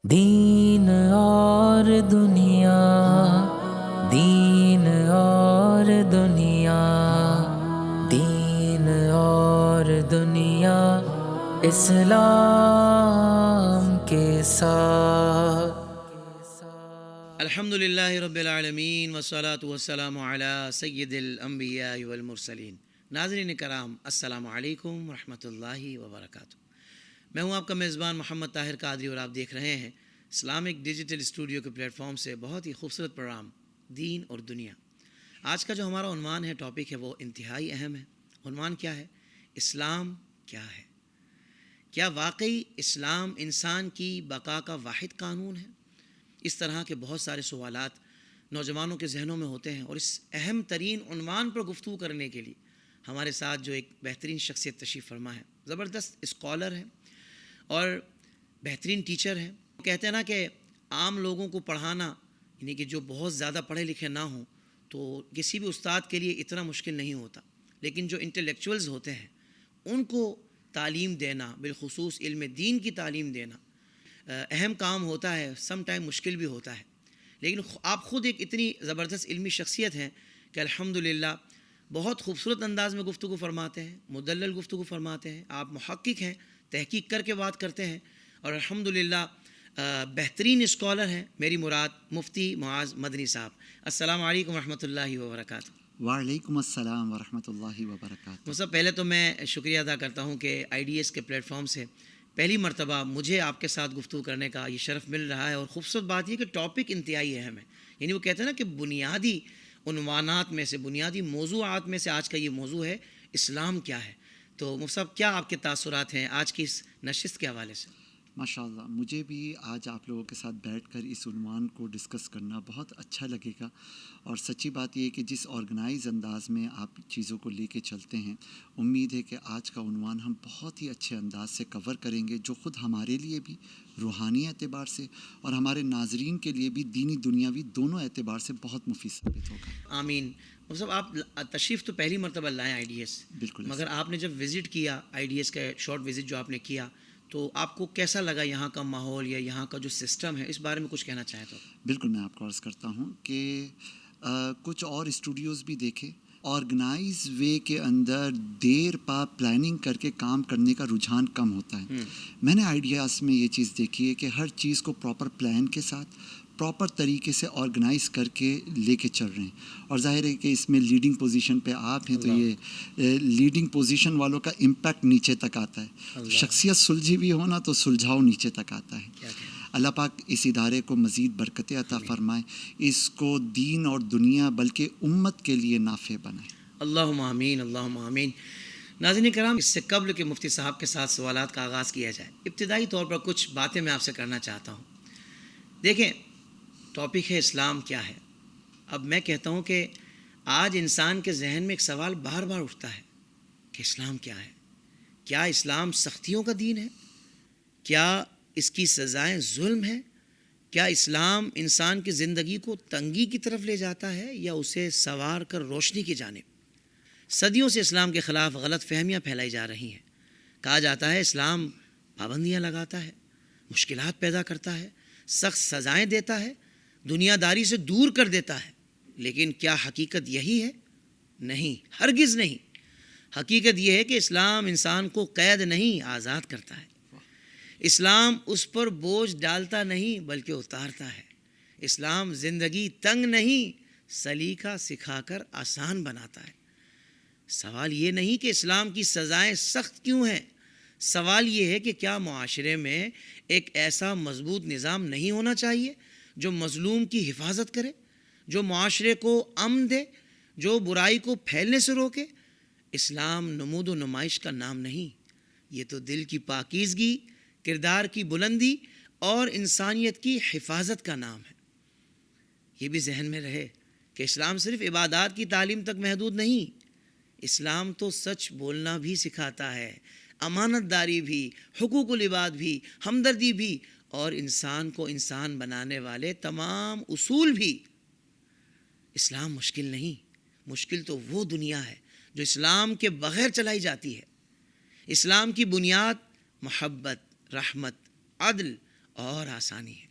دین اور دنیا، دین اور دنیا، دین اور دنیا اسلام کے ساتھ۔ الحمدللہ رب العالمین والصلاة والسلام علی سید الانبیاء والمرسلین۔ ناظرین کرام، السلام علیکم ورحمۃ اللہ وبرکاتہ۔ میں ہوں آپ کا میزبان محمد طاہر قادری اور آپ دیکھ رہے ہیں اسلامک ڈیجیٹل اسٹوڈیو کے پلیٹ فارم سے بہت ہی خوبصورت پروگرام دین اور دنیا۔ آج کا جو ہمارا عنوان ہے، ٹاپک ہے، وہ انتہائی اہم ہے۔ عنوان کیا ہے؟ اسلام کیا ہے؟ کیا واقعی اسلام انسان کی بقا کا واحد قانون ہے؟ اس طرح کے بہت سارے سوالات نوجوانوں کے ذہنوں میں ہوتے ہیں، اور اس اہم ترین عنوان پر گفتگو کرنے کے لیے ہمارے ساتھ جو ایک بہترین شخصیت تشریف فرما ہے، زبردست اسکالر ہے اور بہترین ٹیچر ہے۔ کہتے ہیں نا کہ عام لوگوں کو پڑھانا، یعنی کہ جو بہت زیادہ پڑھے لکھے نہ ہوں، تو کسی بھی استاد کے لیے اتنا مشکل نہیں ہوتا، لیکن جو انٹلیکچوئلز ہوتے ہیں ان کو تعلیم دینا، بالخصوص علم دین کی تعلیم دینا اہم کام ہوتا ہے، سم ٹائم مشکل بھی ہوتا ہے۔ لیکن آپ خود ایک اتنی زبردست علمی شخصیت ہیں کہ الحمدللہ بہت خوبصورت انداز میں گفتگو فرماتے ہیں، مدلل گفتگو فرماتے ہیں۔ آپ محقق ہیں، تحقیق کر کے بات کرتے ہیں، اور الحمدللہ بہترین اسکالر ہیں۔ میری مراد مفتی معاذ مدنی صاحب۔ السلام علیکم ورحمۃ اللہ وبرکاتہ۔ وعلیکم السلام ورحمۃ اللہ وبرکاتہ۔ سب پہلے تو میں شکریہ ادا کرتا ہوں کہ آئی ڈی ایس کے پلیٹ فارم سے پہلی مرتبہ مجھے آپ کے ساتھ گفتگو کرنے کا یہ شرف مل رہا ہے، اور خوبصورت بات یہ کہ ٹاپک انتہائی اہم ہے۔ یعنی وہ کہتے ہیں نا کہ بنیادی عنوانات میں سے، بنیادی موضوعات میں سے آج کا یہ موضوع ہے، اسلام کیا ہے۔ تو مفتی صاحب، کیا آپ کے تاثرات ہیں آج کی اس نشست کے حوالے سے؟ ماشاء اللہ، مجھے بھی آج آپ لوگوں کے ساتھ بیٹھ کر اس عنوان کو ڈسکس کرنا بہت اچھا لگے گا، اور سچی بات یہ ہے کہ جس آرگنائز انداز میں آپ چیزوں کو لے کے چلتے ہیں، امید ہے کہ آج کا عنوان ہم بہت ہی اچھے انداز سے کور کریں گے، جو خود ہمارے لیے بھی روحانی اعتبار سے اور ہمارے ناظرین کے لیے بھی دینی دنیاوی دونوں اعتبار سے بہت مفید ثابت ہوگا۔ آمین۔ مفتی صاحب، آپ تشریف تو پہلی مرتبہ لائیں آئی ڈی ایس، بالکل، مگر آپ نے جب وزٹ کیا آئی ڈی ایس کا شارٹ وزٹ جو آپ نے کیا، تو آپ کو کیسا لگا یہاں کا ماحول یا یہاں کا جو سسٹم ہے؟ اس بارے میں کچھ کہنا چاہیں تو؟ بالکل، میں آپ کو عرض کرتا ہوں کہ کچھ اور اسٹوڈیوز بھی دیکھے، آرگنائز وے کے اندر دیر پا پلاننگ کر کے کام کرنے کا رجحان کم ہوتا ہے۔ میں نے آئیڈیاز میں یہ چیز دیکھی ہے کہ ہر چیز کو پراپر پلان کے ساتھ، پراپر طریقے سے آرگنائز کر کے لے کے چل رہے ہیں، اور ظاہر ہے کہ اس میں لیڈنگ پوزیشن پہ آپ ہیں، تو یہ لیڈنگ پوزیشن والوں کا امپیکٹ نیچے تک آتا ہے۔ شخصیت سلجھی بھی ہونا تو سلجھاؤ نیچے تک آتا ہے۔ اللہ پاک اس ادارے کو مزید برکتیں عطا فرمائے، اس کو دین اور دنیا بلکہ امت کے لیے نافع بنائے۔ اللہم آمین، اللہم آمین۔ ناظرین کرام، اس سے قبل کہ مفتی صاحب کے ساتھ سوالات کا آغاز کیا جائے، ابتدائی طور پر کچھ باتیں میں آپ سے کرنا چاہتا ہوں۔ دیکھیں، ٹاپک ہے اسلام کیا ہے۔ اب میں کہتا ہوں کہ آج انسان کے ذہن میں ایک سوال بار بار اٹھتا ہے کہ اسلام کیا ہے؟ کیا اسلام سختیوں کا دین ہے؟ کیا اس کی سزائیں ظلم ہیں؟ کیا اسلام انسان کی زندگی کو تنگی کی طرف لے جاتا ہے یا اسے سنوار کر روشنی کی جانب؟ صدیوں سے اسلام کے خلاف غلط فہمیاں پھیلائی جا رہی ہیں۔ کہا جاتا ہے اسلام پابندیاں لگاتا ہے، مشکلات پیدا کرتا ہے، سخت سزائیں دیتا ہے، دنیا داری سے دور کر دیتا ہے۔ لیکن کیا حقیقت یہی ہے؟ نہیں، ہرگز نہیں۔ حقیقت یہ ہے کہ اسلام انسان کو قید نہیں، آزاد کرتا ہے۔ اسلام اس پر بوجھ ڈالتا نہیں بلکہ اتارتا ہے۔ اسلام زندگی تنگ نہیں، سلیقہ سکھا کر آسان بناتا ہے۔ سوال یہ نہیں کہ اسلام کی سزائیں سخت کیوں ہیں، سوال یہ ہے کہ کیا معاشرے میں ایک ایسا مضبوط نظام نہیں ہونا چاہیے جو مظلوم کی حفاظت کرے، جو معاشرے کو امن دے، جو برائی کو پھیلنے سے روکے؟ اسلام نمود و نمائش کا نام نہیں، یہ تو دل کی پاکیزگی، کردار کی بلندی اور انسانیت کی حفاظت کا نام ہے۔ یہ بھی ذہن میں رہے کہ اسلام صرف عبادات کی تعلیم تک محدود نہیں، اسلام تو سچ بولنا بھی سکھاتا ہے، امانت داری بھی، حقوق العباد بھی، ہمدردی بھی، اور انسان کو انسان بنانے والے تمام اصول بھی۔ اسلام مشکل نہیں، مشکل تو وہ دنیا ہے جو اسلام کے بغیر چلائی جاتی ہے۔ اسلام کی بنیاد محبت، رحمت، عدل اور آسانی ہے.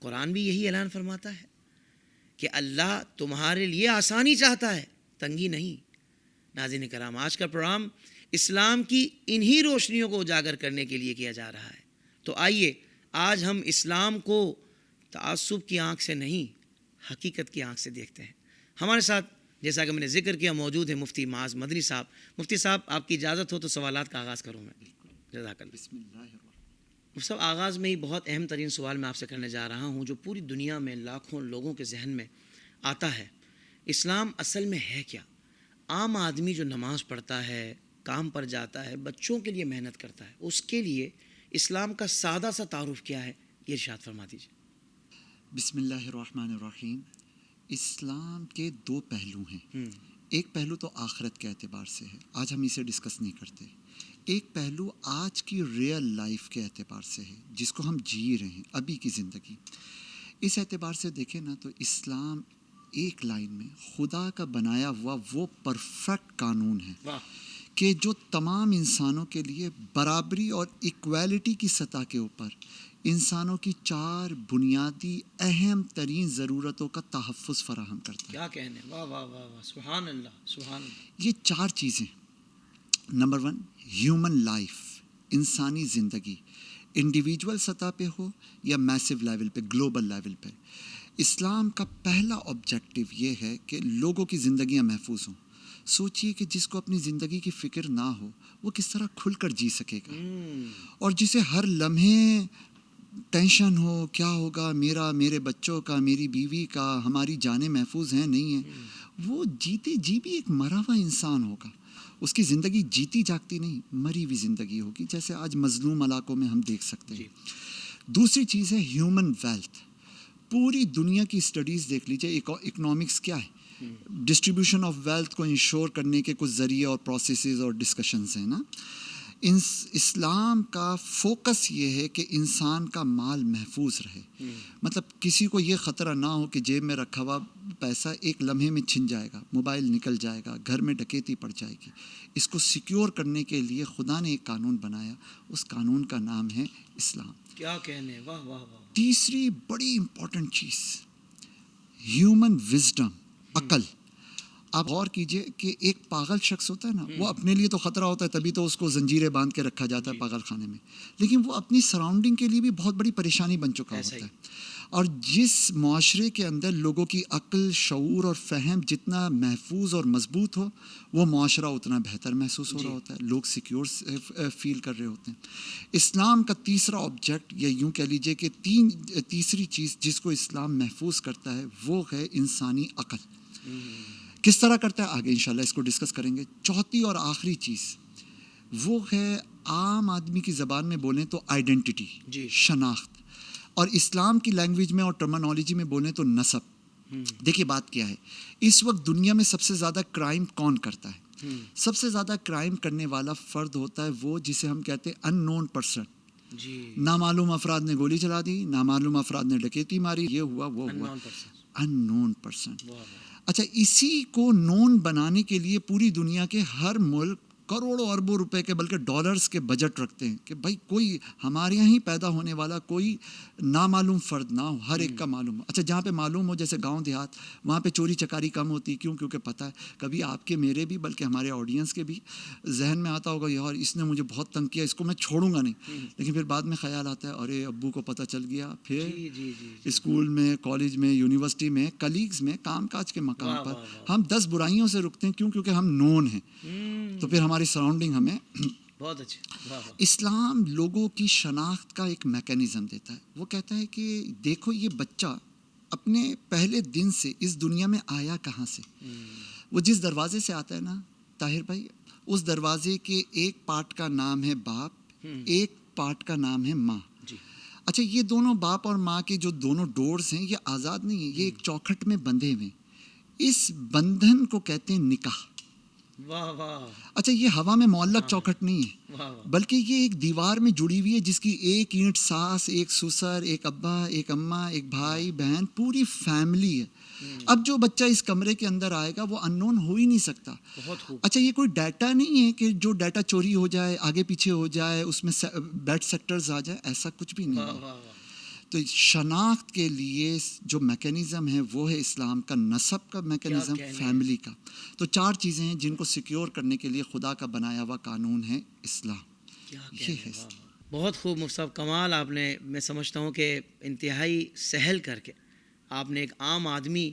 قرآن بھی یہی اعلان فرماتا ہے کہ اللہ تمہارے لیے آسانی چاہتا ہے، تنگی نہیں. ناظرین کرام، آج کا پروگرام اسلام کی انہی روشنیوں کو اجاگر کرنے کے لیے کیا جا رہا ہے. تو آئیے آج ہم اسلام کو تعصب کی آنکھ سے نہیں، حقیقت کی آنکھ سے دیکھتے ہیں. ہمارے ساتھ جیسا کہ میں نے ذکر کیا موجود ہے مفتی معاذ مدنی صاحب. مفتی صاحب، آپ کی اجازت ہو تو سوالات کا آغاز کروں میں. جزاک اللہ. بسم اللہ الرحمن مفتی صاحب، آغاز میں ہی بہت اہم ترین سوال میں آپ سے کرنے جا رہا ہوں جو پوری دنیا میں لاکھوں لوگوں کے ذہن میں آتا ہے. اسلام اصل میں ہے کیا؟ عام آدمی جو نماز پڑھتا ہے، کام پر جاتا ہے، بچوں کے لیے محنت کرتا ہے، اس کے لیے اسلام کا سادہ سا تعارف کیا ہے، یہ ارشاد فرما دیجیے. بسم اللہ الرحمن الرحیم. اسلام کے دو پہلو ہیں. ہوں. ایک پہلو تو آخرت کے اعتبار سے ہے، آج ہم اسے ڈسکس نہیں کرتے. ایک پہلو آج کی ریئل لائف کے اعتبار سے ہے، جس کو ہم جی رہے ہیں ابھی کی زندگی. اس اعتبار سے دیکھیں نا تو اسلام ایک لائن میں خدا کا بنایا ہوا وہ پرفیکٹ قانون ہے واہ. کہ جو تمام انسانوں کے لیے برابری اور ایکویلٹی کی سطح کے اوپر انسانوں کی 4 بنیادی اہم ترین ضرورتوں کا تحفظ فراہم کرتا ہے. کیا کہنے، واہ واہ واہ واہ، سبحان اللہ سبحان اللہ. یہ 4 چیزیں. نمبر 1، ہیومن لائف، انسانی زندگی، انڈیویجول سطح پہ ہو یا میسو لیول پہ، گلوبل لیول پہ. اسلام کا پہلا آبجیکٹو یہ ہے کہ لوگوں کی زندگیاں محفوظ ہوں. سوچئے کہ جس کو اپنی زندگی کی فکر نہ ہو وہ کس طرح کھل کر جی سکے گا، اور جسے ہر لمحے ٹینشن ہو کیا ہوگا میرا، میرے بچوں کا، میری بیوی کا، ہماری جانیں محفوظ ہیں نہیں ہیں، وہ جیتے جی بھی ایک مرا ہوا انسان ہوگا. اس کی زندگی جیتی جاگتی نہیں، مری ہوئی زندگی ہوگی، جیسے آج مظلوم علاقوں میں ہم دیکھ سکتے ہیں. دوسری چیز ہے ہیومن ویلتھ. پوری دنیا کی اسٹڈیز دیکھ لیجیے. اکنامکس کیا ہے؟ ڈسٹریبیوشن آف ویلتھ کو انشور کرنے کے کچھ ذریعے اور پروسیسز اور ڈسکشنز ہیں نا. اسلام کا فوکس یہ ہے کہ انسان کا مال محفوظ رہے. مطلب کسی کو یہ خطرہ نہ ہو کہ جیب میں رکھا ہوا پیسہ ایک لمحے میں چھن جائے گا، موبائل نکل جائے گا، گھر میں ڈکیتی پڑ جائے گی. اس کو سیکیور کرنے کے لیے خدا نے ایک قانون بنایا، اس قانون کا نام ہے اسلام. کیا کہنے، واہ واہ واہ. تیسری بڑی امپورٹنٹ چیز، ہیومن وزڈم، عقل. آپ غور کیجئے کہ ایک پاگل شخص ہوتا ہے نا، وہ اپنے لیے تو خطرہ ہوتا ہے، تبھی تو اس کو زنجیریں باندھ کے رکھا جاتا ہے پاگل خانے میں، لیکن وہ اپنی سراؤنڈنگ کے لیے بھی بہت بڑی پریشانی بن چکا ہوتا ہے. اور جس معاشرے کے اندر لوگوں کی عقل، شعور اور فہم جتنا محفوظ اور مضبوط ہو، وہ معاشرہ اتنا بہتر محسوس ہو رہا ہوتا ہے، لوگ سیکیور فیل کر رہے ہوتے ہیں. اسلام کا تیسرا آبجیکٹ، یا یوں کہہ لیجئے کہ تیسری چیز جس کو اسلام محفوظ کرتا ہے وہ ہے انسانی عقل. کس طرح کرتا ہے آگے انشاءاللہ اس کو ڈسکس کریں گے. چوتھی اور آخری چیز وہ ہے عام آدمی کی زبان میں بولیں تو آئیڈینٹی، شناخت، اور اسلام کی لینگویج میں اور ٹرمنالوجی میں بولیں تو نسب. دیکھیے بات کیا ہے، اس وقت دنیا میں سب سے زیادہ کرائم کون کرتا ہے؟ سب سے زیادہ کرائم کرنے والا فرد ہوتا ہے وہ جسے ہم کہتے ہیں ان نون پرسن. نامعلوم افراد نے گولی چلا دی، نامعلوم افراد نے ڈکیتی ماری، یہ ہوا وہ ہوا. ان نون پرسن. اچھا، اسی کو نون بنانے کے لیے پوری دنیا کے ہر ملک کروڑوں اربوں روپے کے بلکہ ڈالرز کے بجٹ رکھتے ہیں کہ بھائی کوئی ہمارے یہاں ہی پیدا ہونے والا کوئی نامعلوم فرد نہ ہو، ہر ایک کا معلوم ہو. اچھا، جہاں پہ معلوم ہو جیسے گاؤں دیہات، وہاں پہ چوری چکاری کم ہوتی. کیوں؟ کیونکہ پتہ ہے کبھی آپ کے میرے بھی بلکہ ہمارے آڈینس کے بھی ذہن میں آتا ہوگا یار اس نے مجھے بہت تنگ کیا، اس کو میں چھوڑوں گا نہیں. لیکن پھر بعد میں خیال آتا ہے ارے ابو کو پتہ چل گیا، پھر اسکول میں، کالج میں، یونیورسٹی میں، کلیگز میں، کام کاج کے مقام پر ہم 10 برائیوں سے رکتے ہیں. کیوں؟ کیونکہ ہم نون ہیں، تو پھر ہماری سراؤنڈنگ ہمیں. بہت اچھا. اسلام لوگوں کی شناخت کا ایک میکینزم دیتا ہے. وہ کہتا ہے کہ دیکھو یہ بچہ اپنے پہلے دن سے اس دنیا میں آیا کہاں سے. وہ جس دروازے سے آتا ہے نا طاہر بھائی، اس دروازے کے ایک پارٹ کا نام ہے باپ، ایک پارٹ کا نام ہے ماں. اچھا، یہ دونوں باپ اور ماں کے جو دونوں ڈورز ہیں یہ آزاد نہیں ہیں، یہ ایک چوکھٹ میں بندھے ہوئے ہیں. اس بندھن کو کہتے ہیں نکاح. واہ واہ اچھا یہ ہوا میں معلق چوکھٹ نہیں ہے، واہ واہ، بلکہ یہ ایک دیوار میں جڑی ہوئی ہے جس کی ایک اینٹ ساس، ایک سسر، ایک ابا، ایک اماں، ایک بھائی بہن، پوری فیملی ہے. اب جو بچہ اس کمرے کے اندر آئے گا وہ ان نون ہو ہی نہیں سکتا. بہت خوب. اچھا یہ کوئی ڈیٹا نہیں ہے کہ جو ڈیٹا چوری ہو جائے، آگے پیچھے ہو جائے، اس میں بیڈ سیکٹرز آ جائے، ایسا کچھ بھی نہیں واہ ہے. واہ واہ، تو شناخت کے لیے جو میکینزم ہے وہ ہے اسلام کا، نسب کا میکینزم، کہنے ہیں. فیملی کا. تو 4 چیزیں ہیں جن کو سیکیور کرنے کے لیے خدا کا بنایا ہوا قانون ہے اسلام. کیا یہ کہنے ہے ہیں، واہ واہ. بہت خوب مفتی صاحب، کمال. آپ نے، میں سمجھتا ہوں کہ انتہائی سہل کر کے آپ نے ایک عام آدمی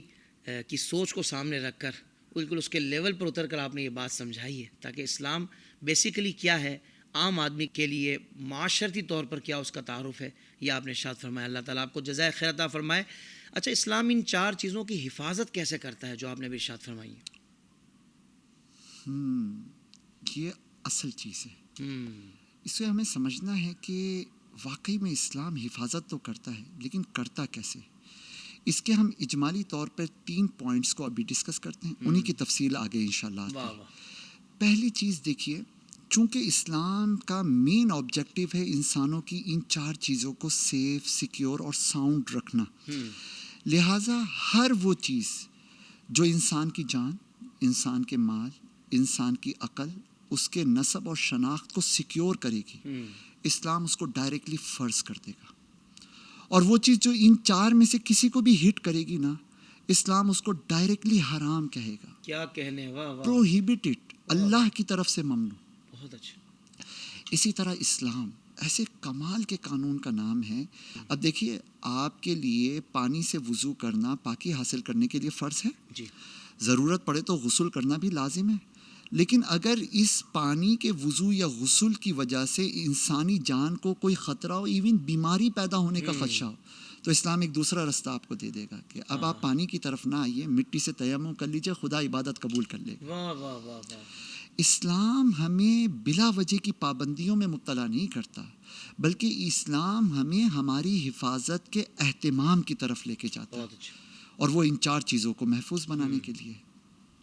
کی سوچ کو سامنے رکھ کر بالکل اس کے لیول پر اتر کر آپ نے یہ بات سمجھائی ہے، تاکہ اسلام بیسیکلی کیا ہے، عام آدمی کے لیے معاشرتی طور پر کیا اس کا تعارف ہے، یہ آپ نے ارشاد فرمایا. اللہ تعالیٰ آپ کو جزائے خیر عطا فرمائے. اچھا اسلام ان 4 چیزوں کی حفاظت کیسے کرتا ہے جو آپ نے بھی ارشاد فرمائی ہے؟ یہ اصل چیز ہے. ہم، اس سے ہمیں سمجھنا ہے کہ واقعی میں اسلام حفاظت تو کرتا ہے، لیکن کرتا کیسے. اس کے ہم اجمالی طور پر 3 پوائنٹس کو ابھی ڈسکس کرتے ہیں، انہی کی تفصیل آگے انشاءاللہ آتی واہ ہے. واہ، پہلی چیز دیکھیے، چونکہ اسلام کا مین آبجیکٹو ہے انسانوں کی ان 4 چیزوں کو سیف، سیکیور اور ساؤنڈ رکھنا، لہٰذا ہر وہ چیز جو انسان کی جان، انسان کے مال، انسان کی عقل، اس کے نسب اور شناخت کو سیکیور کرے گی، اسلام اس کو ڈائریکٹلی فرض کر دے گا. اور وہ چیز جو ان 4 میں سے کسی کو بھی ہٹ کرے گی نا، اسلام اس کو ڈائریکٹلی حرام کہے گا، کیا کہنے ہیں، واہ واہ، پروہیبٹڈ، اللہ کی طرف سے ممنوع. بہت اچھا. اسی طرح اسلام ایسے کمال کے قانون کا نام ہے. اب دیکھیے، آپ کے لیے پانی سے وضو کرنا پاکی حاصل کرنے کے لیے فرض ہے، جی، ضرورت پڑے تو غسل کرنا بھی لازم ہے. لیکن اگر اس پانی کے وضو یا غسل کی وجہ سے انسانی جان کو کوئی خطرہ ہو، ایون بیماری پیدا ہونے کا خدشہ ہو، تو اسلام ایک دوسرا رستہ آپ کو دے دے گا کہ اب آپ پانی کی طرف نہ آئیے، مٹی سے تیمم کر لیجئے، خدا عبادت قبول کر لے گا. واہ واہ واہ واہ، اسلام ہمیں بلا وجہ کی پابندیوں میں مبتلا نہیں کرتا، بلکہ اسلام ہمیں ہماری حفاظت کے اہتمام کی طرف لے کے جاتا ہے، بہت اچھا. اور وہ ان 4 چیزوں کو محفوظ بنانے کے لیے.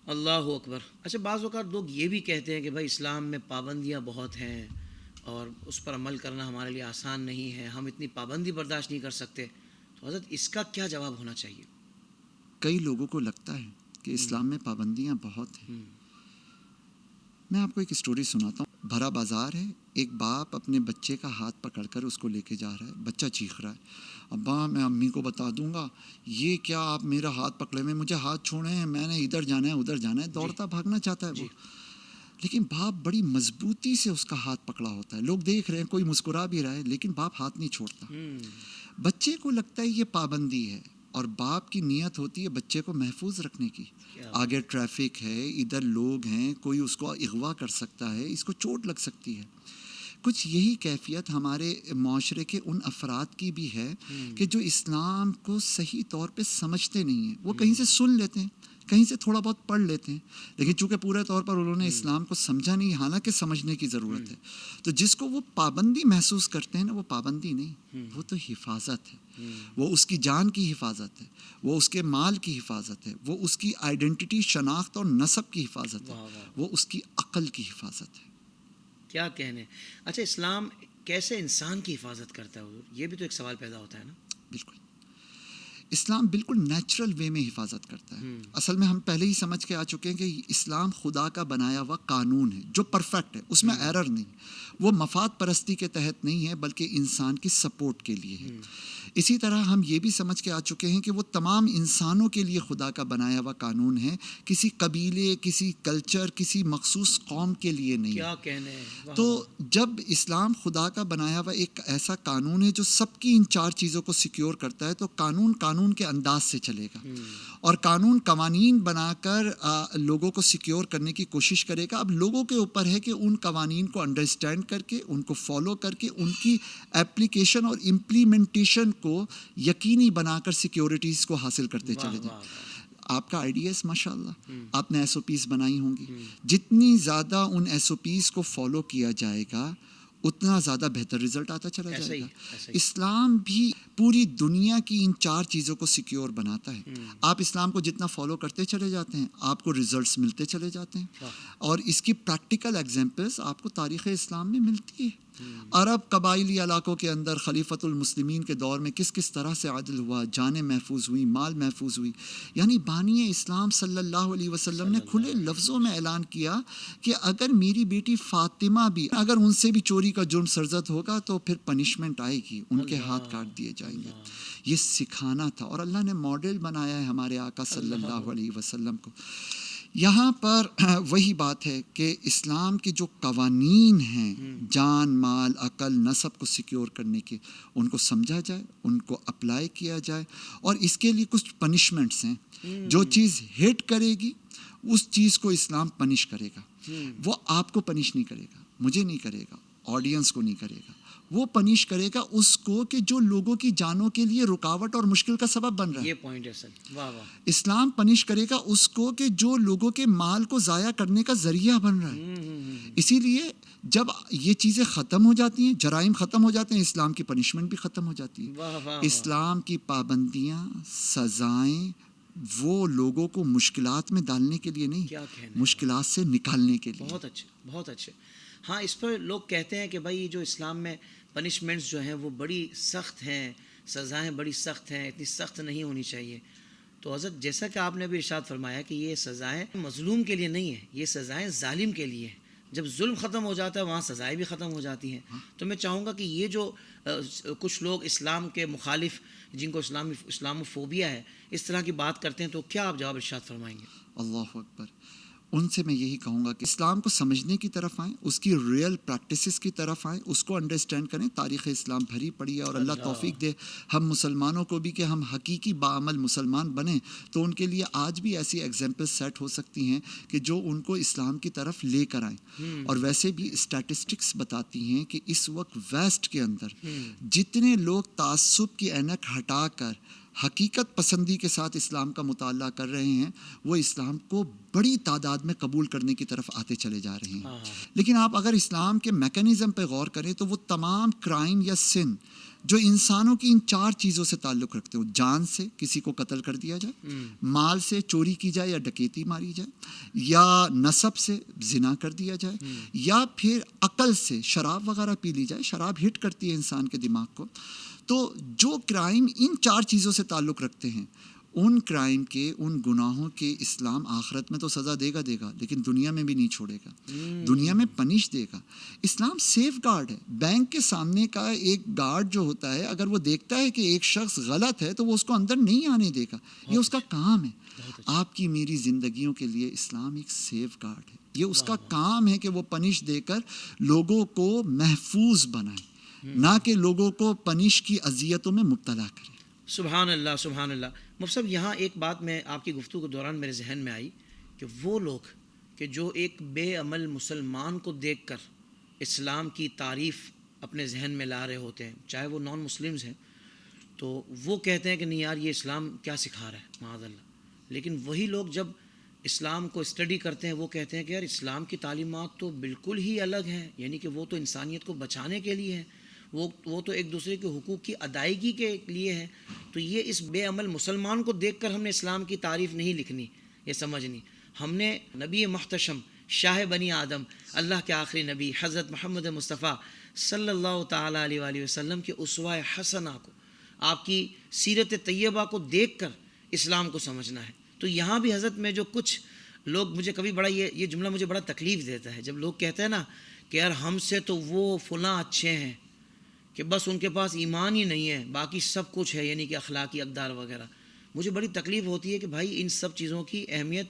اللہ اکبر. اچھا بعض اوقات لوگ یہ بھی کہتے ہیں کہ بھائی اسلام میں پابندیاں بہت ہیں اور اس پر عمل کرنا ہمارے لیے آسان نہیں ہے، ہم اتنی پابندی برداشت نہیں کر سکتے. تو حضرت اس کا کیا جواب ہونا چاہیے؟ کئی لوگوں کو لگتا ہے کہ اسلام میں پابندیاں بہت ہیں. میں آپ کو ایک اسٹوری سناتا ہوں. بھرا بازار ہے، ایک باپ اپنے بچے کا ہاتھ پکڑ کر اس کو لے کے جا رہا ہے. بچہ چیخ رہا ہے، ابا میں امی کو بتا دوں گا، یہ کیا آپ میرا ہاتھ پکڑے ہوئے، مجھے ہاتھ چھوڑے ہیں، میں نے ادھر جانا ہے ادھر جانا ہے. دوڑتا بھاگنا چاہتا ہے وہ، لیکن باپ بڑی مضبوطی سے اس کا ہاتھ پکڑا ہوتا ہے. لوگ دیکھ رہے ہیں، کوئی مسکرا بھی رہا ہے، لیکن باپ ہاتھ نہیں چھوڑتا. بچے کو لگتا ہے یہ پابندی ہے، اور باپ کی نیت ہوتی ہے بچے کو محفوظ رکھنے کی. آگے ٹریفک ہے، ادھر لوگ ہیں، کوئی اس کو اغوا کر سکتا ہے، اس کو چوٹ لگ سکتی ہے. کچھ یہی کیفیت ہمارے معاشرے کے ان افراد کی بھی ہے کہ جو اسلام کو صحیح طور پہ سمجھتے نہیں ہیں. وہ کہیں سے سن لیتے ہیں، کہیں سے تھوڑا بہت پڑھ لیتے ہیں، لیکن چونکہ پورے طور پر انہوں نے اسلام کو سمجھا نہیں، حالانکہ سمجھنے کی ضرورت ہے. تو جس کو وہ پابندی محسوس کرتے ہیں نا، وہ پابندی نہیں، وہ تو حفاظت ہے. وہ اس کی جان کی حفاظت ہے، وہ اس کے مال کی حفاظت ہے، وہ اس کی آئیڈینٹی، شناخت اور نسب کی حفاظت ہے، وہ اس کی عقل کی حفاظت ہے. کیا کہنے. اچھا اسلام کیسے انسان کی حفاظت کرتا ہے حضور؟ یہ بھی تو ایک سوال پیدا ہوتا ہے نا. بالکل، اسلام بالکل نیچرل وے میں حفاظت کرتا ہے. اصل میں ہم پہلے ہی سمجھ کے آ چکے ہیں کہ اسلام خدا کا بنایا ہوا قانون ہے جو پرفیکٹ ہے، اس میں ایرر نہیں. وہ مفاد پرستی کے تحت نہیں ہے، بلکہ انسان کی سپورٹ کے لیے ہے. اسی طرح ہم یہ بھی سمجھ کے آ چکے ہیں کہ وہ تمام انسانوں کے لیے خدا کا بنایا ہوا قانون ہے، کسی قبیلے، کسی کلچر، کسی مخصوص قوم کے لیے نہیں. کیا کہنے. تو جب اسلام خدا کا بنایا ہوا ایک ایسا قانون ہے جو سب کی ان 4 چیزوں کو سیکیور کرتا ہے، تو قانون کے انداز سے چلے گا، اور قوانین بنا کر لوگوں کو سیکیور کرنے کی کوشش کرے گا. اب لوگوں کے اوپر ہے کہ ان قوانین کو انڈرسٹینڈ کر کے، ان کو فالو کر کے، ان کی ایپلیکیشن اور امپلیمنٹیشن کو یقینی بنا کر سیکیورٹیز کو حاصل کرتے چلے جائیں. آپ کا آئیڈیاز ماشاء اللہ، آپ نے ایس او پیز بنائی ہوں گی. جتنی زیادہ ان ایس او پیز کو فالو کیا جائے گا، اتنا زیادہ بہتر رزلٹ آتا چلا ایسا جائے ہی، گا. ایسا ہی. اسلام بھی پوری دنیا کی ان 4 چیزوں کو سیکیور بناتا ہے. آپ اسلام کو جتنا فالو کرتے چلے جاتے ہیں آپ کو ریزلٹس ملتے چلے جاتے ہیں، اور اس کی پریکٹیکل ایگزامپلس آپ کو تاریخ اسلام میں ملتی ہے. عرب قبائلی علاقوں کے اندر خلیفۃ المسلمین کے دور میں کس کس طرح سے عدل ہوا، جانیں محفوظ ہوئی، مال محفوظ ہوئی. یعنی بانی اسلام صلی اللہ علیہ وسلم نے کھلے لفظوں میں اعلان کیا کہ اگر میری بیٹی فاطمہ بھی اگر ان سے بھی چوری کا جرم سرزد ہوگا تو پھر پنشمنٹ آئے گی، ان کے ہاتھ کاٹ دیے جائیں گے. یہ سکھانا تھا، اور اللہ نے ماڈل بنایا ہے ہمارے آقا صلی اللہ علیہ وسلم کو. یہاں پر وہی بات ہے کہ اسلام کے جو قوانین ہیں جان، مال، عقل، نسب کو سیکیور کرنے کے، ان کو سمجھا جائے، ان کو اپلائی کیا جائے، اور اس کے لیے کچھ پنشمنٹس ہیں. جو چیز ہٹ کرے گی اس چیز کو اسلام پنش کرے گا. وہ آپ کو پنش نہیں کرے گا، مجھے نہیں کرے گا، آڈینس کو نہیں کرے گا. وہ پنش کرے گا اس کو کہ جو لوگوں کی جانوں کے لیے رکاوٹ اور مشکل کا سبب بن رہا ہے. یہ پوائنٹ ہے سر، واہ واہ. اسلام پنش کرے گا اس کو کہ جو لوگوں کے مال کو ضائع کرنے کا ذریعہ بن رہا ہے. اسی لیے جب یہ چیزیں ختم ہو جاتی ہیں، جرائم ختم ہو جاتے ہیں، اسلام کی پنشمنٹ بھی ختم ہو جاتی ہے. اسلام کی پابندیاں، سزائیں وہ لوگوں کو مشکلات میں ڈالنے کے لیے نہیں، مشکلات سے نکالنے کے لیے. بہت اچھے، بہت اچھے. ہاں، اس پر لوگ کہتے ہیں کہ بھائی جو اسلام میں پنشمنٹس جو ہیں وہ بڑی سخت ہیں، سزائیں بڑی سخت ہیں، اتنی سخت نہیں ہونی چاہیے. تو حضرت جیسا کہ آپ نے بھی ارشاد فرمایا کہ یہ سزائیں مظلوم کے لیے نہیں ہیں، یہ سزائیں ظالم کے لیے ہیں. جب ظلم ختم ہو جاتا ہے وہاں سزائیں بھی ختم ہو جاتی ہیں. تو میں چاہوں گا کہ یہ جو کچھ لوگ اسلام کے مخالف، جن کو اسلاموفوبیا ہے، اس طرح کی بات کرتے ہیں، تو کیا آپ جواب ارشاد فرمائیں گے؟ اللہ اکبر. ان سے میں یہی کہوں گا کہ اسلام کو سمجھنے کی طرف آئیں، اس کی ریئل پریکٹسز کی طرف آئیں، اس کو انڈرسٹینڈ کریں. تاریخ اسلام بھری پڑی ہے، اور اللہ توفیق دے ہم مسلمانوں کو بھی کہ ہم حقیقی باعمل مسلمان بنیں. تو ان کے لیے آج بھی ایسی ایگزامپل سیٹ ہو سکتی ہیں کہ جو ان کو اسلام کی طرف لے کر آئیں. اور ویسے بھی اسٹیٹسٹکس بتاتی ہیں کہ اس وقت ویسٹ کے اندر جتنے لوگ تعصب کی اینک ہٹا کر حقیقت پسندی کے ساتھ اسلام کا مطالعہ کر رہے ہیں، وہ اسلام کو بڑی تعداد میں قبول کرنے کی طرف آتے چلے جا رہے ہیں. لیکن آپ اگر اسلام کے میکانزم پہ غور کریں تو وہ تمام کرائم یا سن جو انسانوں کی ان 4 چیزوں سے تعلق رکھتے ہو، جان سے کسی کو قتل کر دیا جائے، مال سے چوری کی جائے یا ڈکیتی ماری جائے، یا نسب سے زنا کر دیا جائے، یا پھر عقل سے شراب وغیرہ پی لی جائے. شراب ہٹ کرتی ہے انسان کے دماغ کو. تو جو کرائم ان 4 چیزوں سے تعلق رکھتے ہیں، ان کرائم کے، ان گناہوں کے اسلام آخرت میں تو سزا دے گا لیکن دنیا میں بھی نہیں چھوڑے گا، دنیا میں پنش دے گا. اسلام سیف گارڈ ہے. بینک کے سامنے کا ایک گارڈ جو ہوتا ہے، اگر وہ دیکھتا ہے کہ ایک شخص غلط ہے تو وہ اس کو اندر نہیں آنے دے گا. یہ اس کا کام ہے. آپ کی میری زندگیوں کے لیے اسلام ایک سیف گارڈ ہے. یہ اس کا کام ہے کہ وہ پنش دے کر لوگوں کو محفوظ بنائے، نہ کہ لوگوں کو پنش کی اذیتوں میں مبتلا کرے. سبحان اللہ، سبحان اللہ. مفتی صاحب، یہاں ایک بات میں آپ کی گفتگو کے دوران میرے ذہن میں آئی کہ وہ لوگ کہ جو ایک بے عمل مسلمان کو دیکھ کر اسلام کی تعریف اپنے ذہن میں لا رہے ہوتے ہیں، چاہے وہ نان مسلمز ہیں، تو وہ کہتے ہیں کہ نہیں یار یہ اسلام کیا سکھا رہا ہے، معاذ اللہ. لیکن وہی لوگ جب اسلام کو اسٹڈی کرتے ہیں وہ کہتے ہیں کہ یار اسلام کی تعلیمات تو بالکل ہی الگ ہیں، یعنی کہ وہ تو انسانیت کو بچانے کے لیے ہیں، وہ تو ایک دوسرے کے حقوق کی ادائیگی کے لیے ہے. تو یہ اس بے عمل مسلمان کو دیکھ کر ہم نے اسلام کی تعریف نہیں لکھنی، یہ سمجھنی. ہم نے نبی محتشم، شاہ بنی آدم، اللہ کے آخری نبی حضرت محمد مصطفیٰ صلی اللہ تعالیٰ علیہ وآلہ وسلم کے اسوہ حسنہ کو، آپ کی سیرت طیبہ کو دیکھ کر اسلام کو سمجھنا ہے. تو یہاں بھی حضرت میں جو کچھ لوگ، مجھے کبھی بڑا یہ جملہ مجھے بڑا تکلیف دیتا ہے جب لوگ کہتے ہیں نا کہ یار ہم سے تو وہ فلاں اچھے ہیں کہ بس ان کے پاس ایمان ہی نہیں ہے، باقی سب کچھ ہے، یعنی کہ اخلاقی اقدار وغیرہ. مجھے بڑی تکلیف ہوتی ہے کہ بھائی ان سب چیزوں کی اہمیت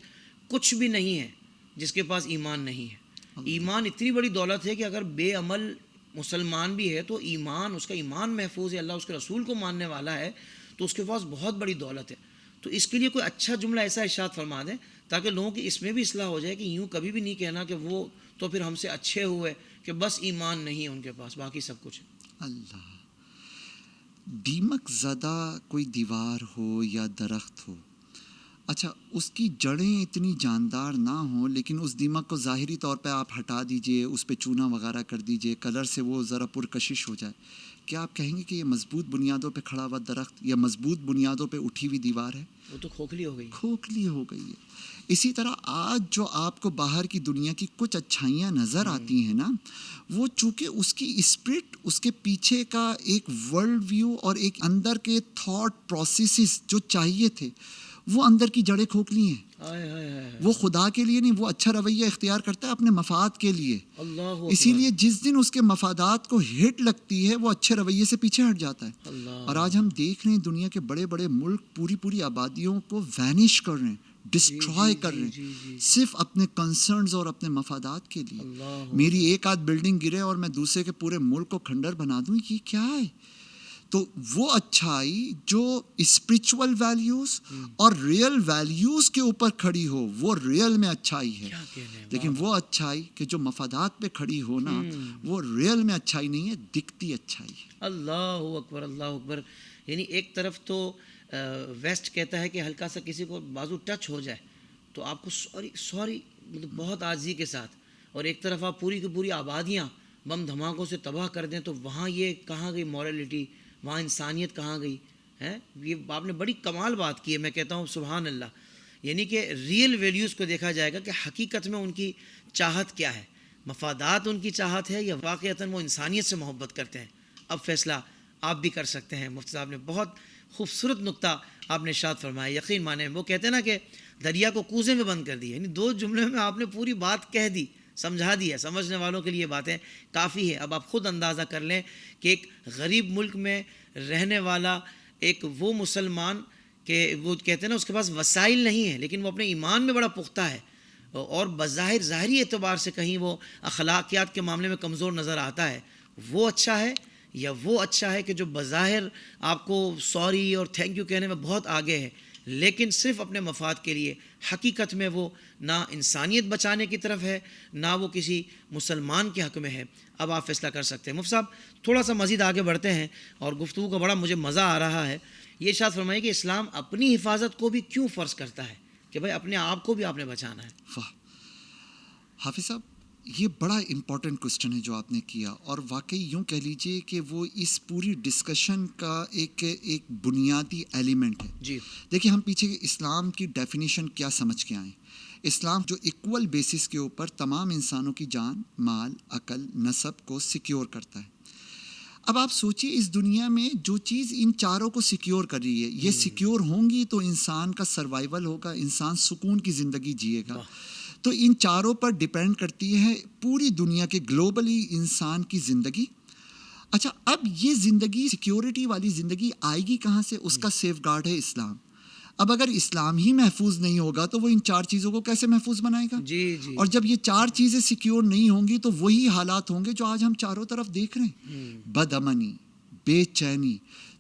کچھ بھی نہیں ہے جس کے پاس ایمان نہیں ہے. ایمان اتنی بڑی دولت ہے کہ اگر بے عمل مسلمان بھی ہے تو ایمان، اس کا ایمان محفوظ ہے، اللہ اس کے رسول کو ماننے والا ہے، تو اس کے پاس بہت بڑی دولت ہے. تو اس کے لیے کوئی اچھا جملہ ایسا ارشاد فرما دیں تاکہ لوگوں کی اس میں بھی اصلاح ہو جائے کہ یوں کبھی بھی نہیں کہنا کہ وہ تو پھر ہم سے اچھے ہوئے کہ بس ایمان نہیں ہے ان کے پاس، باقی سب کچھ ہے. اللہ، دیمک زدہ کوئی دیوار ہو یا درخت ہو، اچھا اس کی جڑیں اتنی جاندار نہ ہوں لیکن اس دیمک کو ظاہری طور پہ آپ ہٹا دیجئے، اس پہ چونا وغیرہ کر دیجئے، کلر سے وہ ذرا پرکشش ہو جائے، کیا آپ کہیں گے کہ یہ مضبوط بنیادوں پہ کھڑا ہوا درخت یا مضبوط بنیادوں پہ اٹھی ہوئی دیوار ہے؟ وہ تو کھوکھلی ہو گئی. کھوکھلی ہو گئی ہے. اسی طرح آج جو آپ کو باہر کی دنیا کی کچھ اچھائیاں نظر آتی ہیں نا، وہ چونکہ اس کی اسپرٹ، اس کے پیچھے کا ایک ورلڈ ویو اور ایک اندر کے تھاٹ پروسیسز جو چاہیے تھے، وہ اندر کی جڑیں کھوکھلی ہیں. ہائے ہائے ہائے. وہ خدا کے لیے نہیں، وہ اچھا رویہ اختیار کرتا ہے اپنے مفاد کے لیے. اللہ اکبر. اسی لیے جس دن اس کے مفادات کو ہٹ لگتی ہے وہ اچھے رویے سے پیچھے ہٹ جاتا ہے. اللہ. اور آج ہم دیکھ رہے ہیں دنیا کے بڑے بڑے ملک پوری آبادیوں کو وینش کر رہے ہیں، ڈسٹرائے کر رہے ہیں، صرف اپنے کنسرنز اور اپنے مفادات کے لیے. اللہ. میری ایک آدھ بلڈنگ گرے اور میں دوسرے کے پورے ملک کو کھنڈر بنا دوں، یہ کیا ہے؟ تو وہ اچھائی جو اسپرچول ویلیوز اور ریئل ویلیوز کے اوپر کھڑی ہو، وہ ریئل میں اچھائی ہے. کیا کہنے ہیں. لیکن وہ اچھائی کہ جو مفادات پہ کھڑی ہو نا، وہ ریئل میں اچھائی نہیں ہے، دکھتی اچھائی ہے. اللہ اکبر. اللہ اکبر. یعنی ایک طرف تو ویسٹ کہتا ہے کہ ہلکا سا کسی کو بازو ٹچ ہو جائے تو آپ کو سوری مطلب بہت عاجزی کے ساتھ، اور ایک طرف آپ پوری کی پوری آبادیاں بم دھماکوں سے تباہ کر دیں، تو وہاں یہ کہاں گئی مورالٹی، وہاں انسانیت کہاں گئی ہے؟ یہ آپ نے بڑی کمال بات کی ہے. میں کہتا ہوں سبحان اللہ. یعنی کہ ریئل ویلیوز کو دیکھا جائے گا کہ حقیقت میں ان کی چاہت کیا ہے، مفادات ان کی چاہت ہے یا واقعتاً وہ انسانیت سے محبت کرتے ہیں. اب فیصلہ آپ بھی کر سکتے ہیں. مفتی صاحب نے بہت خوبصورت نقطہ آپ نے ارشاد فرمایا. یقین مانیں وہ کہتے ہیں نا کہ دریا کو کوزے میں بند کر دیا، یعنی 2 جملے میں آپ نے پوری بات کہہ دی، سمجھا دیا. سمجھنے والوں کے لیے باتیں کافی ہے. اب آپ خود اندازہ کر لیں کہ ایک غریب ملک میں رہنے والا ایک وہ مسلمان کہ وہ کہتے ہیں نا اس کے پاس وسائل نہیں ہیں لیکن وہ اپنے ایمان میں بڑا پختہ ہے، اور بظاہر ظاہری اعتبار سے کہیں وہ اخلاقیات کے معاملے میں کمزور نظر آتا ہے، وہ اچھا ہے یا وہ اچھا ہے کہ جو بظاہر آپ کو سوری اور تھینک یو کہنے میں بہت آگے ہے لیکن صرف اپنے مفاد کے لیے، حقیقت میں وہ نہ انسانیت بچانے کی طرف ہے نہ وہ کسی مسلمان کے حق میں ہے. اب آپ فیصلہ کر سکتے ہیں. مفتی صاحب تھوڑا سا مزید آگے بڑھتے ہیں اور گفتگو کا بڑا مجھے مزہ آ رہا ہے. یہ ارشاد فرمائیے کہ اسلام اپنی حفاظت کو بھی کیوں فرض کرتا ہے کہ بھائی اپنے آپ کو بھی آپ نے بچانا ہے. واہ حافظ صاحب، یہ بڑا امپورٹنٹ کوسچن ہے جو آپ نے کیا، اور واقعی یوں کہہ لیجئے کہ وہ اس پوری ڈسکشن کا ایک بنیادی ایلیمنٹ ہے. جی دیکھیں ہم پیچھے اسلام کی ڈیفینیشن کیا سمجھ کے آئیں. اسلام جو ایکول بیسس کے اوپر تمام انسانوں کی جان، مال، عقل، نسب کو سیکیور کرتا ہے. اب آپ سوچئے اس دنیا میں جو چیز ان چاروں کو سیکیور کر رہی ہے، یہ سیکیور ہوں گی تو انسان کا سروائیول ہوگا، انسان سکون کی زندگی جیے گا. تو ان چاروں پر ڈیپینڈ کرتی ہے پوری دنیا کے گلوبلی انسان کی زندگی. اچھا اب یہ زندگی، سیکیورٹی والی زندگی آئے گی کہاں سے؟ اس کا سیف گارڈ ہے اسلام. اب اگر اسلام ہی محفوظ نہیں ہوگا تو وہ ان 4 چیزوں کو کیسے محفوظ بنائے گا؟ جی اور جب یہ 4 چیزیں سیکیور نہیں ہوں گی تو وہی حالات ہوں گے جو آج ہم چاروں طرف دیکھ رہے ہیں. بد امنی، بے چینی،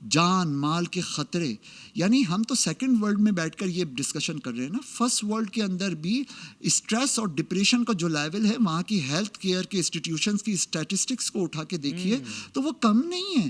جان مال کے خطرے. یعنی ہم تو سیکنڈ ورلڈ میں بیٹھ کر یہ ڈسکشن کر رہے ہیں نا، فرسٹ ورلڈ کے اندر بھی اسٹریس اور ڈپریشن کا جو لیول ہے، وہاں کی ہیلتھ کیئر کے انسٹیٹیوشنز کی اسٹیٹسٹکس کو اٹھا کے دیکھیے تو وہ کم نہیں ہے.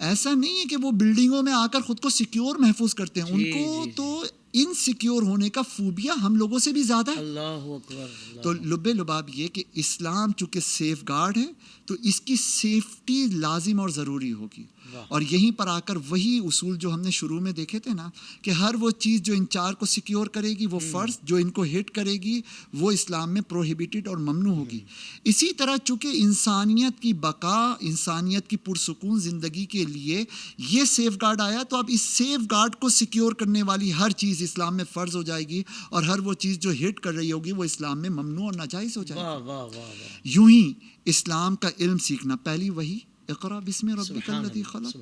ایسا نہیں ہے کہ وہ بلڈنگوں میں آ کر خود کو سیکیور محفوظ کرتے ہیں، ان کو تو ان سیکیور ہونے کا فوبیا ہم لوگوں سے بھی زیادہ ہے. اللہ اکبر. تو لب لباب یہ کہ اسلام چونکہ سیف گارڈ ہے تو اس کی سیفٹی لازم اور ضروری ہوگی. اور یہیں پر آ کر وہی اصول جو ہم نے شروع میں دیکھے تھے نا کہ ہر وہ چیز جو ان 4 کو سیکیور کرے گی وہ فرض، جو ان کو ہٹ کرے گی وہ اسلام میں پروہیبیٹڈ اور ممنوع ہوگی. اسی طرح چونکہ انسانیت کی بقا، انسانیت کی پرسکون زندگی کے لیے یہ سیف گارڈ آیا، تو اب اس سیف گارڈ کو سیکیور کرنے والی ہر چیز اسلام میں فرض ہو جائے گی اور ہر وہ چیز جو ہٹ کر رہی ہوگی وہ اسلام میں ممنوع اور ناجائز ہو جائے گی. یوں ہی اسلام کا علم سیکھنا، پہلی وہی اقرا بسم ربک الذی خلق.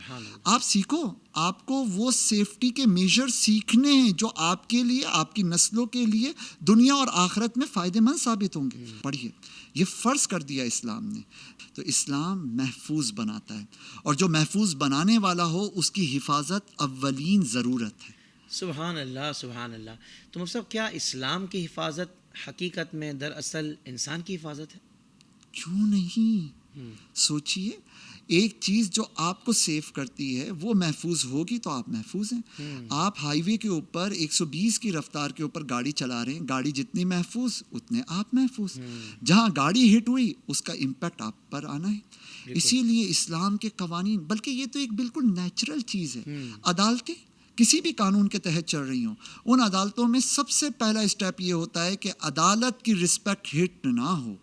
آپ سیکھو، آپ کو وہ سیفٹی کے میجر سیکھنے ہیں جو آپ کے لیے، آپ کی نسلوں کے لیے دنیا اور آخرت میں فائدہ مند ثابت ہوں گے. پڑھیے، یہ فرض کر دیا اسلام نے، تو اسلام محفوظ بناتا ہے، اور جو محفوظ بنانے والا ہو اس کی حفاظت اولین ضرورت ہے. سبحان اللہ سبحان اللہ. تو مطلب کیا اسلام کی حفاظت حقیقت میں دراصل انسان کی حفاظت ہے؟ کیوں نہیں؟ سوچئے ایک چیز جو آپ کو سیف کرتی ہے وہ محفوظ ہوگی تو آپ محفوظ ہیں. آپ ہائی وے کے اوپر 120 کی رفتار کے اوپر گاڑی چلا رہے ہیں, گاڑی جتنی محفوظ اتنے آپ محفوظ. جہاں گاڑی ہٹ ہوئی اس کا امپیکٹ آپ پر آنا ہے. اسی لیے اسلام کے قوانین, بلکہ یہ تو ایک بالکل نیچرل چیز ہے. عدالتیں کسی بھی قانون کے تحت چل رہی ہوں, ان عدالتوں میں سب سے پہلا اسٹیپ یہ ہوتا ہے کہ عدالت کی رسپیکٹ ہٹ نہ ہو.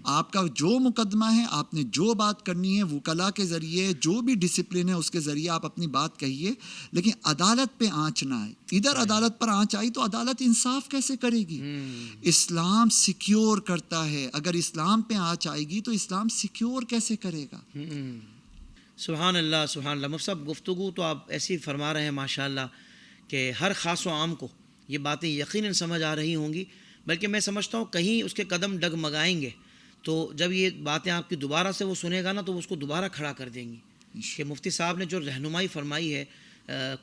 آپ کا جو مقدمہ ہے, آپ نے جو بات کرنی ہے, وکلا کے ذریعے جو بھی ڈسپلن ہے اس کے ذریعے آپ اپنی بات کہیے, لیکن عدالت پہ آنچ نہ آئے. ادھر عدالت پر آنچ آئی تو عدالت انصاف کیسے کرے گی؟ اسلام سیکیور کرتا ہے. اگر اسلام پہ آنچ آئے گی تو اسلام سیکیور کیسے کرے گا؟ سبحان اللہ سبحان اللہ. مفتی صاحب گفتگو تو آپ ایسی فرما رہے ہیں ماشاء اللہ کہ ہر خاص و عام کو یہ باتیں یقیناً سمجھ آ رہی ہوں گی, بلکہ میں سمجھتا ہوں کہیں اس کے قدم ڈگمگائیں گے تو جب یہ باتیں آپ کی دوبارہ سے وہ سنے گا نا تو اس کو دوبارہ کھڑا کر دیں گی کہ مفتی صاحب نے جو رہنمائی فرمائی ہے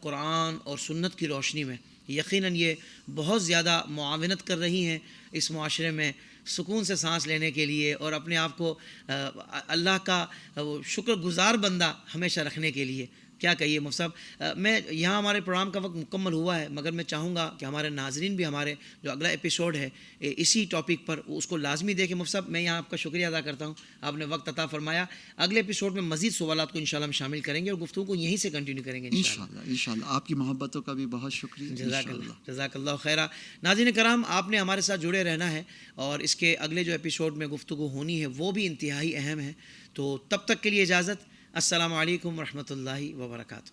قرآن اور سنت کی روشنی میں, یقیناً یہ بہت زیادہ معاونت کر رہی ہیں اس معاشرے میں سکون سے سانس لینے کے لیے اور اپنے آپ کو اللہ کا شکر گزار بندہ ہمیشہ رکھنے کے لیے. کیا کہیے مفتی صاحب, میں یہاں ہمارے پروگرام کا وقت مکمل ہوا ہے, مگر میں چاہوں گا کہ ہمارے ناظرین بھی ہمارے جو اگلا ایپیسوڈ ہے اسی ٹاپک پر اس کو لازمی دیکھیں. مفتی صاحب میں یہاں آپ کا شکریہ ادا کرتا ہوں, آپ نے وقت عطا فرمایا. اگلے ایپیسوڈ میں مزید سوالات کو انشاءاللہ ہم شامل کریں گے اور گفتگو کو یہیں سے کنٹینیو کریں گے انشاءاللہ. آپ کی محبتوں کا بھی بہت شکریہ. جزاک اللہ خیرہ. ناظرین کرام, آپ نے ہمارے ساتھ جڑے رہنا ہے اور اس کے اگلے جو ایپیسوڈ میں گفتگو ہونی ہے وہ بھی انتہائی اہم ہے. تو تب تک کے لیے اجازت. السلام علیکم ورحمۃ اللہ وبرکاتہ.